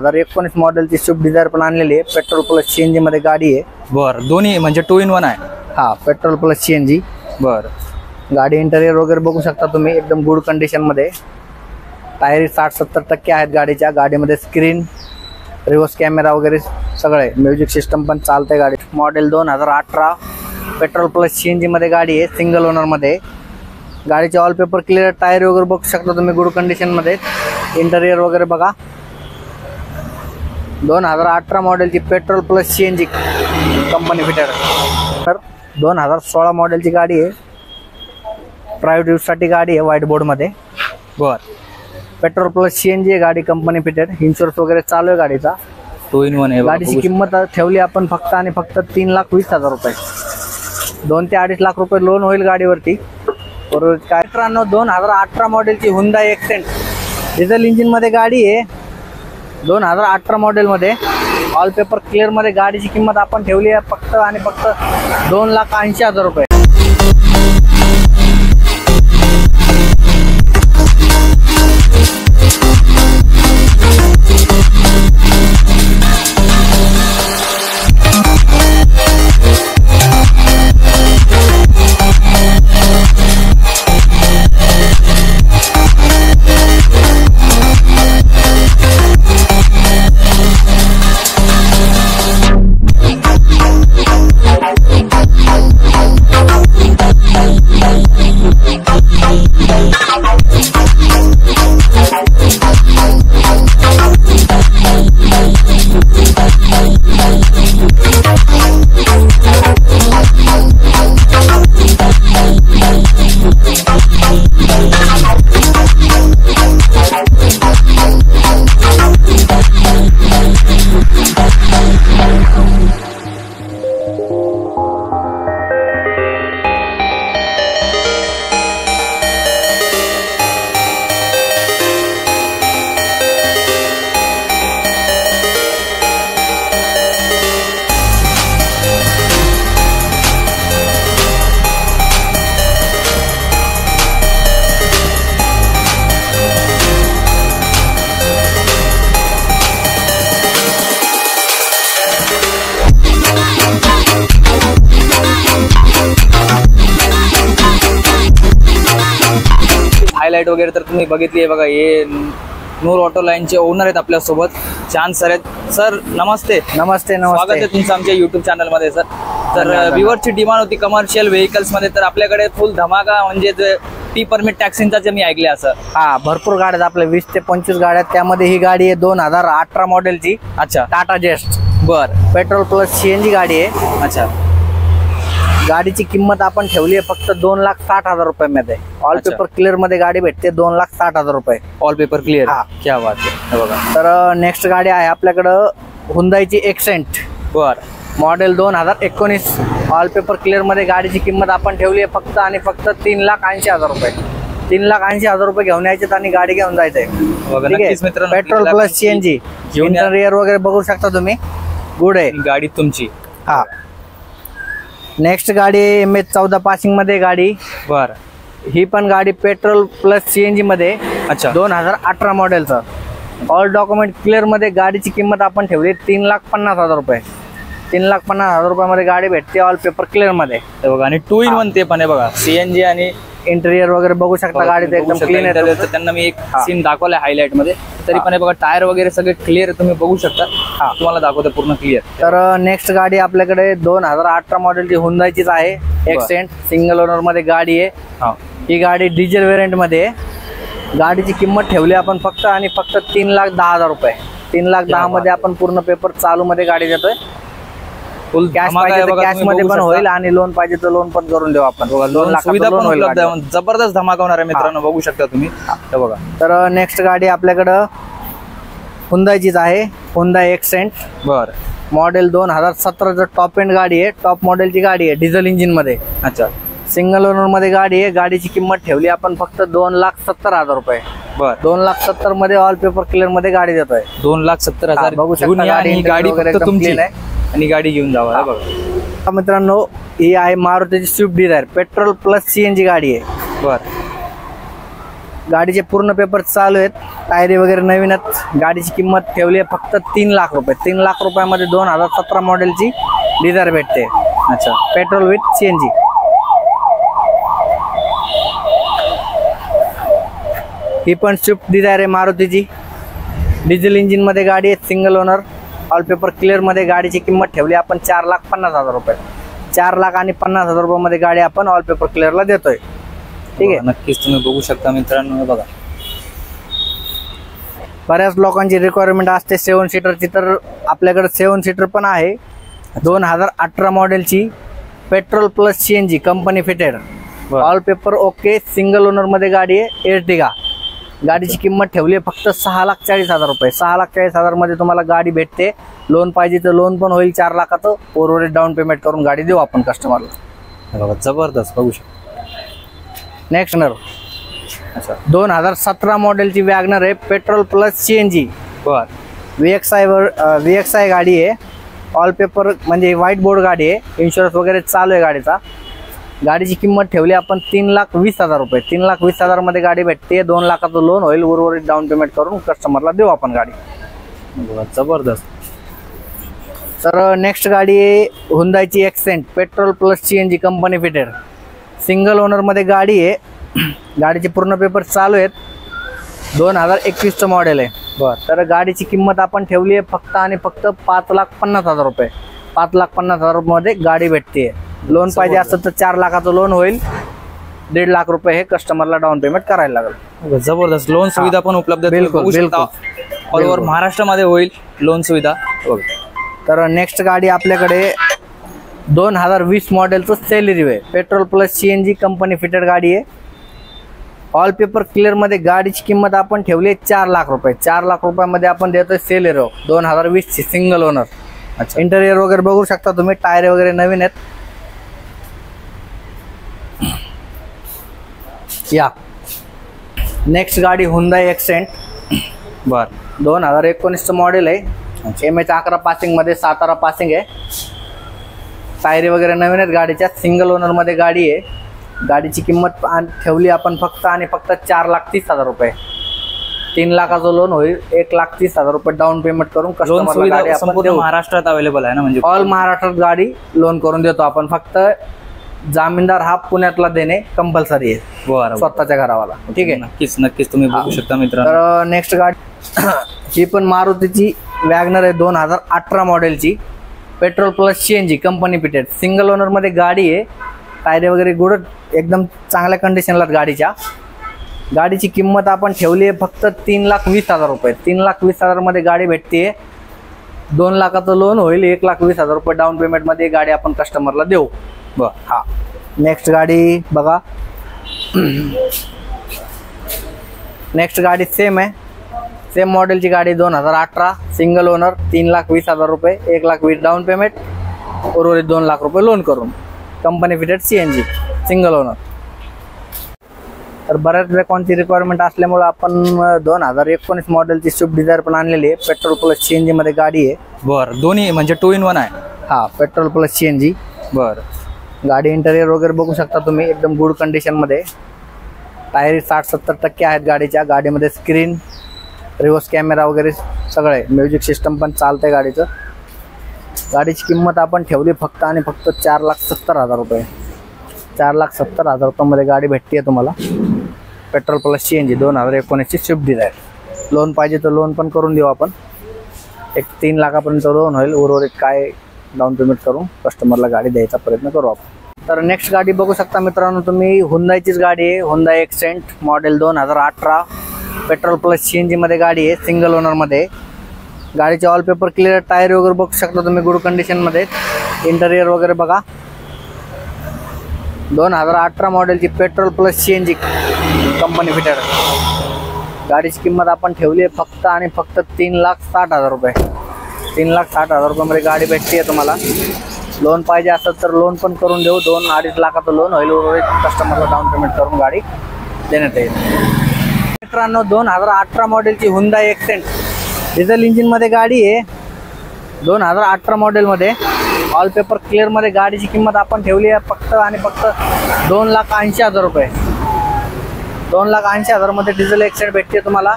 2019 मॉडेलची Swift Dzire पण आणलेली आहे। पेट्रोल प्लस सीएनजी मध्ये गाडी आहे। बरं, दोन्ही म्हणजे 2 in 1 आहे। हा, पेट्रोल प्लस सीएनजी। बरं, गाडी इंटेरियर वगैरे बघू शकता तुम्ही, एकदम गुड कंडिशन मध्ये। टायर 60-70% आहेत गाडीच्या। गाडीमध्ये स्क्रीन, रिव्हर्स कॅमेरा वगैरे सगळे, म्युझिक सिस्टम पण चालते गाडी। मॉडेल 2018 पेट्रोल प्लस सीएनजी मध्ये गाडी आहे, सिंगल ओनर मध्ये। गाडीचे ऑल पेपर क्लिअर, टायर वगैरे बघू शकता तुम्ही गुड कंडिशन मध्ये। इंटेरियर वगैरे बघा। 2018 मॉडेलची petrol plus CNG company fitted. तर 2016 मॉडेलची गाडी आहे, प्रायव्हेट यूज साठी गाडी आहे, व्हाईट बोर्ड मध्ये। बरं, पेट्रोल प्लस सीएनजी आहे, गाडी कंपनी फिटेड। इन्शुरन्स वगैरे चालू आहे गाडीचा। 2 in 1 आहे। गाडीची किंमत ठेवली आपण फक्त आणि फक्त 3,20,000 रुपये। 2 ते 2.5 लाख रुपये लोन होईल गाडीवरती। बरोबर काय मित्रांनो, 2018 मॉडेलची हुंदाई एक्सेंट डिझेल इंजिन मध्ये गाडी आहे। 2018 मॉडेल मध्ये ऑल पेपर क्लिअर मध्ये गाडीची किंमत आपण ठेवली आहे फक्त आणि फक्त 2,80,000 रुपये। हायलाइट वगैरे तर तुम्ही बघितली आहे बघा। हे नूर ऑटो लाईनचे ओनर आहेत आपल्या सोबत, चांद सर आहेत। सर नमस्ते। नमस्ते स्वागत आहे तुमचं आमच्या युट्यूब चॅनल मध्ये सर। तर व्ह्यूअरची डिमांड होती कमर्शियल व्हेकल्स मध्ये, तर आपल्याकडे फुल धमाका म्हणजे टी परमिट टॅक्सींचा जे मी ऐकले असं। हा, भरपूर गाड्या आहेत आपल्या, 20 ते 25 गाड्या आहेत। त्यामध्ये ही गाडी आहे 2018 मॉडेलची। अच्छा, टाटा जेस्ट। बरं, पेट्रोल प्लस सीएनजी गाडी आहे। अच्छा, गाडीची किंमत आपण ठेवली आहे फक्त 2,60,000 रुपये मध्ये। ऑल पेपर क्लिअर मध्ये गाडी भेटते 2,60,000 रुपये। All paper clear. हा, क्या बात आहे बघा। तर नेक्स्ट गाडी आहे आपल्याकडं हुंदाईची एक्सेंट। बरं, मॉडेल 2019 ऑल पेपर क्लिअर मध्ये गाडीची किंमत आपण ठेवली आहे फक्त आणि फक्त 3,80,000 रुपये। 3,80,000 रुपये घेऊन यायचे आणि गाडी घेऊन जायचंय। Petrol plus CNG. इंटेरियर वगैरे बघू शकता तुम्ही, गुड आहे गाडी तुमची। हा, नेक्स्ट गाडी MS14 पासिंग मध्ये गाडी। बर, ही पण गाडी पेट्रोल प्लस सीएनजी मध्ये। अच्छा, 2018 मॉडेलचं ऑल डॉक्युमेंट क्लिअर मध्ये गाडीची किंमत आपण ठेवली 3,50,000 रुपये। 3,50,000 रुपयामध्ये गाडी भेटते ऑल पेपर क्लिअर मध्ये बघा। आणि 2 in 1 ते पण आहे बघा, सीएनजी आणि इंटेरियर वगैरे बगू शकता गाडीचं एकदम क्लीन आहे। त्यांना मी एक सीन दाखवलाय हायलाइट मध्ये, तरी पण हे बघा टायर वगैरे सगळे क्लिअर तुम्ही बघू शकता। तुम्हाला दाखवतो पूर्ण क्लिअर। तर नेक्स्ट गाडी आपल्याकडे 2018 मॉडेलची हुंदाईचीच आहे, एक्सेंट सिंगल ओनर मध्ये गाडी आहे। ही गाडी डिझेल व्हेरियंट मध्ये आहे। गाडीची किंमत ठेवली आपण फक्त आणि फक्त 3,10,000 रुपये। 3,10,000 मध्ये आपण पूर्ण पेपर चालू मध्ये गाडी देतोय। फुल कॅश पाहिजे तर कॅश मध्ये पण होईल आणि लोन पाहिजे तर लोन पण करून देऊ आपण। 2 लाख सुविधा पण उपलब्ध आहे, जबरदस्त धमाका होणार आहे मित्रांनो, बघू शकता तुम्ही। हे बघा, तर नेक्स्ट गाडी आपल्याकडे हुंदाईचीच आहे, हुंदाई एक्सेंट। बर, मॉडेल 2017 टॉप एंड गाडी आहे, टॉप मॉडेलची गाडी आहे, डिझेल इंजिन मध्ये। अच्छा, सिंगल ओनर मध्ये गाडी आहे। गाडीची किंमत ठेवली आपण फक्त 2,70,000 रुपये। बर, 2,70,000 मध्ये ऑल पेपर क्लिअर मध्ये गाडी देतोय। 2,70,000 बघू शकता गाडी फक्त तुमची आणि गाडी घेऊन जावा। बघा मित्रांनो, ही आहे मारुतीची Swift Dzire, petrol plus CNG गाडी आहे। बर, गाडीचे पूर्ण पेपर चालू आहेत, टायरी वगैरे नवीन आहेत. गाडीची किंमत ठेवली आहे फक्त 3 लाख रुपये. 3 लाख रुपयामध्ये 2017 मॉडेलची डिझायर भेटते. अच्छा, पेट्रोल विथ CNG. ही पण स्विफ्ट डिझायर आहे मारुतीची. डिझेल इंजिन मध्ये गाडी आहे, single owner, all paper clear मध्ये. गाडीची किंमत ठेवली आपण 4,50,000 रुपये. 4,50,000 रुपयामध्ये गाडी आपण ऑल पेपर क्लिअरला देतोय. ठीक आहे, नक्कीच तुम्ही बघू शकता मित्रांनो. बघा, बऱ्याच लोकांची रिक्वायरमेंट असते 7 सीटरची, तर आपल्याकडे 7 सीटर पण आहे. 2018 मॉडेलची petrol plus CNG company fitted, all paper okay, single owner मध्ये गाडी आहे, एर्टिगा. गाडीची किंमत ठेवली आहे फक्त 6,40,000 रुपये. 6,40,000 मध्ये तुम्हाला गाडी भेटते. लोन पाहिजे तर लोन पण होईल 4 लाखाचं. उर्वरित डाऊन पेमेंट करून गाडी देऊ आपण कस्टमरला. बघा, जबरदस्त बघू शकता. नेक्स्ट नर, अच्छा, 2017 मॉडेलची वॅगनर आहे, पेट्रोल प्लस CNG. बर, VXI गाडी आहे, ऑल पेपर म्हणजे व्हाईट बोर्ड गाडी आहे. इन्शुरन्स वगैरे चालू आहे गाडीचा. गाडीची किंमत ठेवली आपण 3,20,000 रुपये. 3,20,000 मध्ये गाडी भेटते. 2 लाखाचं लोन होईल. उर्वरित डाऊन पेमेंट करून कस्टमरला देऊ आपण गाडी. जबरदस्त. तर नेक्स्ट गाडी आहे हुंदाईची Accent, petrol plus CNG company fitted, single owner मध्ये गाडी आहे. गाडीचे पूर्ण पेपर चालू आहेत. 2021चं मॉडेल आहे. तर गाडीची किंमत आपण ठेवली आहे फक्त आणि फक्त 5,50,000 रुपये. 5,50,000 मध्ये गाडी भेटते. लोन पाहिजे असेल तर 4 लाखाचं लोन होईल. 1.5 लाख रुपये हे कस्टमरला डाऊन पेमेंट करायला लागेल. जबरदस्त लोन सुविधा पण उपलब्ध आहे. बिलकुल ऑल ओव्हर महाराष्ट्रामध्ये होईल लोन सुविधा. तर नेक्स्ट गाडी आपल्याकडे 2020 मॉडेलचं सेलेरिओ आहे, petrol plus CNG company fitted गाडी आहे. ऑल पेपर क्लिअर मध्ये. गाडीची किंमत आपण ठेवली आहे 4 लाख रुपये. 4 लाख रुपयामध्ये आपण देतोय सेलेरिओ 2020 ची सिंगल ओनर. अच्छा, इंटेरियर वगैरे बघू शकता तुम्ही, टायर वगैरे नवीन आहेत. या नेक्स्ट गाडी हुंदाई एक्सेंट. बर, 2019चं मॉडेल आहे. MH11 पासिंग मध्ये, सातारा पासिंग आहे. टायरी वगैरे नवीन आहेत गाडीच्या. सिंगल ओनर मध्ये गाडी आहे. गाडीची किंमत ठेवली आपण फक्त आणि फक्त 4,30,000 रुपये. 3 लाखाचं लोन होईल. 1,30,000 रुपये डाऊन पेमेंट करून कस्टमरला गाडी आपण देऊ. महाराष्ट्रात अवेलेबल आहे ना, म्हणजे ऑल महाराष्ट्रात गाडी लोन करून देतो आपण. फक्त जामीनदार हा पुण्यातला देणे कंपल्सरी आहे, स्वतःच्या घरावाला. ठीक आहे, नक्कीच तुम्ही बघू शकता मित्रांनो. तर नेक्स्ट गाडी ही पण मारुतीची वॅगनर आहे, 2018 मॉडेलची, petrol plus CNG company fitted, single owner मध्ये गाडी आहे. टायरे वगैरे गुड, एकदम चांगल्या कंडिशनला गाडीच्या. गाडीची किंमत आपण ठेवली आहे फक्त 3,20,000 रुपये. 3,20,000 मध्ये गाडी भेटते. 2 लाखाचं लोन होईल. 1,20,000 रुपये डाऊन पेमेंट मध्ये गाडी आपण कस्टमरला देऊ. हा, नेक्स्ट गाडी बघा. नेक्स्ट गाडी सेम आहे, सेम मॉडेलची गाडी 2018 सिंगल ओनर, 3,20,000 रुपये. 1,20,000 डाऊन पेमेंट, उर्वरित 2 लाख रुपये लोन करून. Company fitted CNG single owner. तर बऱ्याच लोकांची रिक्वायरमेंट असल्यामुळे आपण 2019 मॉडेलची स्विफ्ट डिझायर पण आणलेली आहे, पेट्रोल प्लस CNG मध्ये गाडी आहे. बरं, दोन्ही म्हणजे 2 in 1 आहे. हा, पेट्रोल प्लस CNG. बरं, गाडी इंटेरियर वगैरे बघू शकता तुम्ही, एकदम गुड कंडिशन मध्ये. टायर 60-70% आहेत गाडीच्या. गाडीमध्ये स्क्रीन, रिव्हर्स कॅमेरा वगैरे सगळे, म्युझिक सिस्टम पण चालतंय गाडीचं. गाडीची किंमत आपण ठेवली फक्त आणि फक्त 4,70,000 रुपये. 4,70,000 रुपयामध्ये गाडी भेटते तुम्हाला. पेट्रोल प्लस CNG 2019ची स्विफ्ट डिझायर. लोन पाहिजे तर लोन पण करून देऊ आपण. 3 लाखापर्यंत लोन होईल. उर्वरित काय डाऊन पेमेंट करून कस्टमरला गाडी द्यायचा प्रयत्न करू आपण. तर नेक्स्ट गाडी बघू शकता मित्रांनो तुम्ही, हुंदाईचीच गाडी आहे, Hyundai accent model 2018, petrol plus CNG मध्ये गाडी आहे, सिंगल ओनर मध्ये. गाडीचे ऑल पेपर क्लिअर, टायर वगैरे बघू शकता तुम्ही गुड कंडिशन मध्ये. इंटेरियर वगैरे बघा. 2018 मॉडेलची petrol plus CNG company fitted. गाडीची किंमत आपण ठेवली आहे फक्त आणि फक्त 3,60,000 रुपये. 3,60,000 रुपयामध्ये गाडी भेटते तुम्हाला. लोन पाहिजे असेल तर लोन पण करून देऊ. 2-2.5 लाखाचं लोन होईल. कस्टमरला डाऊन पेमेंट करून गाडी देण्यात येईल. मित्रांनो, 2018 मॉडेलची हुंदाई एक्सेंट डिझेल इंजिन मध्ये गाडी आहे. 2018 मॉडेल मध्ये ऑल पेपर क्लिअर मध्ये. गाडीची किंमत आपण ठेवली आहे फक्त आणि फक्त 2,80,000 रुपये. 2,80,000 मध्ये डिझेल एक्सेंट भेटते तुम्हाला.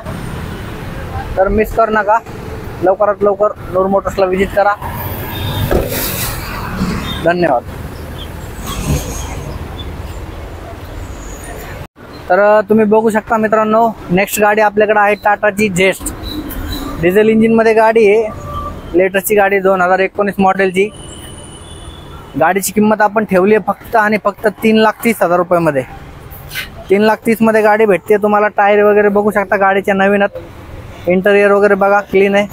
तर मिस करू नका, लवकरात लवकर नूर मोटर्सला व्हिजिट करा. धन्यवाद. तर तुम्ही बघू शकता मित्रांनो, नेक्स्ट गाडी आपल्याकडे आहे टाटाची झेस्ट. डिझेल इंजिनमध्ये गाडी आहे, लेटेस्टची गाडी 2019 मॉडेलची. गाडीची किंमत आपण ठेवली आहे फक्त आणि फक्त 3,30,000 रुपयामध्ये. 3,30,000 मध्ये गाडी भेटते तुम्हाला. टायर वगैरे बघू शकता गाडीच्या नवीनच. इंटेरियर वगैरे बघा, क्लीन आहे.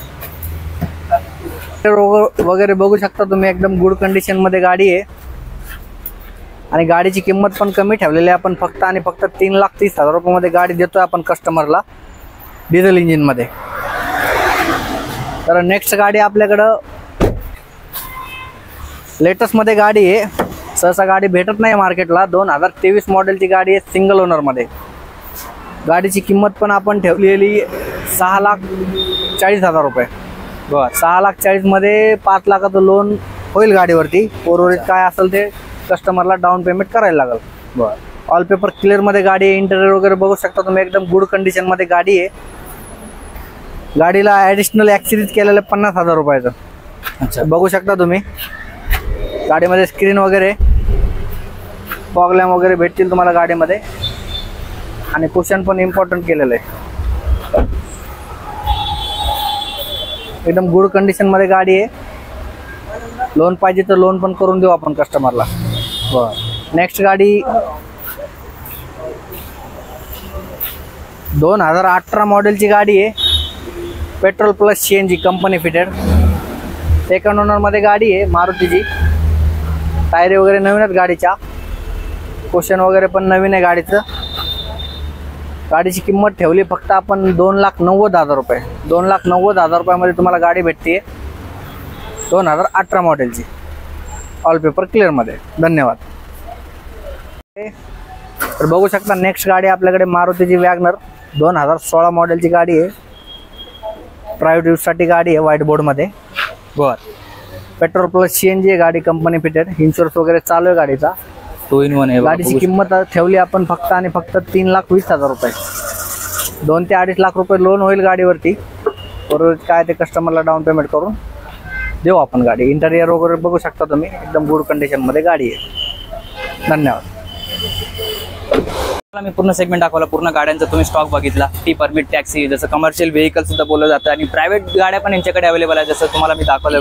वगैरे बघू शकता तुम्ही, एकदम गुड कंडिशन मध्ये गाडी आहे. आणि गाडीची किंमत पण कमी ठेवलेली आहे आपण, फक्त आणि फक्त 3,30,000 रुपयामध्ये गाडी देतोय आपण कस्टमरला डिझेल इंजिन मध्ये. तर नेक्स्ट गाडी आपल्याकडं लेटेस्ट मध्ये गाडी आहे. सहसा गाडी भेटत नाही मार्केटला. 2023 मॉडेलची गाडी आहे, सिंगल ओनर मध्ये. गाडीची किंमत पण आपण ठेवलेली 6,40,000 रुपये. बरं, 6,40,000 मध्ये 5 लाखाचं लोन होईल गाडीवरती. उर्वरित काय असेल ते कस्टमरला डाऊन पेमेंट करायला लागेल. बरं, ऑल पेपर क्लिअर मध्ये गाडी आहे. इंटेरियर वगैरे बघू शकता तुम्ही, एकदम गुड कंडिशन मध्ये गाडी आहे. गाडीला ॲडिशनल ॲक्सेसरीज केलेलं 50,000 रुपयाचं. अच्छा, बघू शकता तुम्ही गाडीमध्ये स्क्रीन वगैरे, फॉग लॅम्प वगैरे भेटतील तुम्हाला गाडीमध्ये. आणि कुशन पण इम्पॉर्टंट केलेलं आहे. एकदम गुड कंडिशन मध्ये गाडी आहे. लोन पाहिजे तर लोन पण करून देऊ आपण कस्टमरला. नेक्स्ट गाडी 2018 मॉडेलची गाडी आहे. Petrol plus CNG company fitted. Second owner मध्ये गाडी आहे मारुतीची. टायर वगैरे नवीन आहेत गाडीच्या. कुशन वगैरे पण नवीन आहे गाडीचं. गाडीची किंमत ठेवली फक्त आपण 2,90,000 रुपये. 2,90,000 रुपयामध्ये तुम्हाला गाडी भेटते 2018 मॉडेलची, ऑल पेपर क्लिअर मध्ये. धन्यवाद. तर बघू शकता नेक्स्ट गाडी आपल्याकडे मारुतीची वॅगनर 2016 मॉडेलची गाडी आहे. प्रायव्हेट यूजसाठी गाडी आहे, व्हाईट बोर्ड मध्ये. बरं, पेट्रोल प्लस CNG आहे गाडी, कंपनी फिटेड. इन्शुरन्स वगैरे चालू आहे गाडीचा. 2 in 1 आहे. गाडीची किंमत ठेवली आपण फक्त आणि फक्त 3,20,000 रुपये. 2 ते 2.5 लाख रुपये लोन होईल गाडीवरती. बरोबर, काय ते कस्टमरला डाऊन पेमेंट करून देऊ आपण गाडी. इंटेरियर वगैरे बघू शकता तुम्ही, एकदम गुड कंडिशन मध्ये गाडी आहे. धन्यवाद. मी पूर्ण सेगमेंट दाखवला, पूर्ण गाड्यांचा तुम्ही स्टॉक बघितला. टी परमिट, टॅक्सी, जसं कमर्शियल व्हेकल सुद्धा बोललं जातं. आणि प्रायव्हेट गाड्या पण यांच्याकडे अवेलेबल आहे, जसं तुम्हाला मी दाखवलं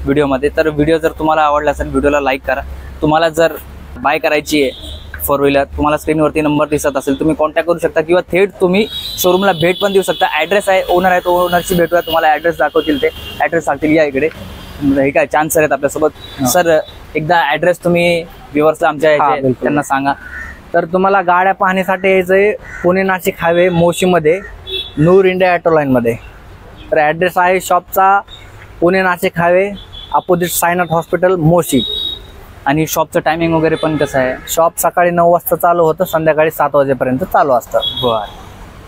व्हिडिओमध्ये. तर व्हिडिओ जर तुम्हाला आवडला असेल, व्हिडिओला लाईक करा. तुम्हाला जर बाय करायची आहे 4 व्हीलर, तुम्हाला स्क्रीनवरती नंबर दिसत असेल, तुम्ही कॉन्टॅक्ट करू शकता. किंवा थेट तुम्ही शोरूमला भेट पण देऊ शकता. ॲड्रेस आहे, ओनर आहे, तो ओनरची भेटूया. तुम्हाला ॲड्रेस दाखवतील, ते ॲड्रेस सांगतील या इकडे. हे काय चान्स आहेत आपल्यासोबत. सर, एकदा ॲड्रेस तुम्ही व्ह्युअर्सला आमच्या यायचे त्यांना सांगा. तर तुम्हाला गाड्या पाहण्यासाठी यायचंय पुणे नाशिक हायवे मोशीमध्ये, नूर इंडिया ऑटो लाईन मध्ये. तर ॲड्रेस आहे शॉपचा Pune Nashik highway, opposite Sainath hospital, Moshi. आणि शॉपचं टायमिंग वगैरे पण कसं आहे? शॉप सकाळी 9 वाजता चालू होतं, संध्याकाळी 7 वाजेपर्यंत चालू असतं. बरं,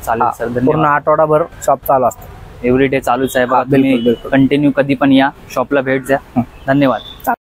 चालेल सर. पूर्ण आठवडाभर शॉप चालू असतं. एव्हरी डे चालूच आहे बघा. तुम्ही कंटिन्यू कधी पण या, शॉपला भेट द्या. धन्यवाद.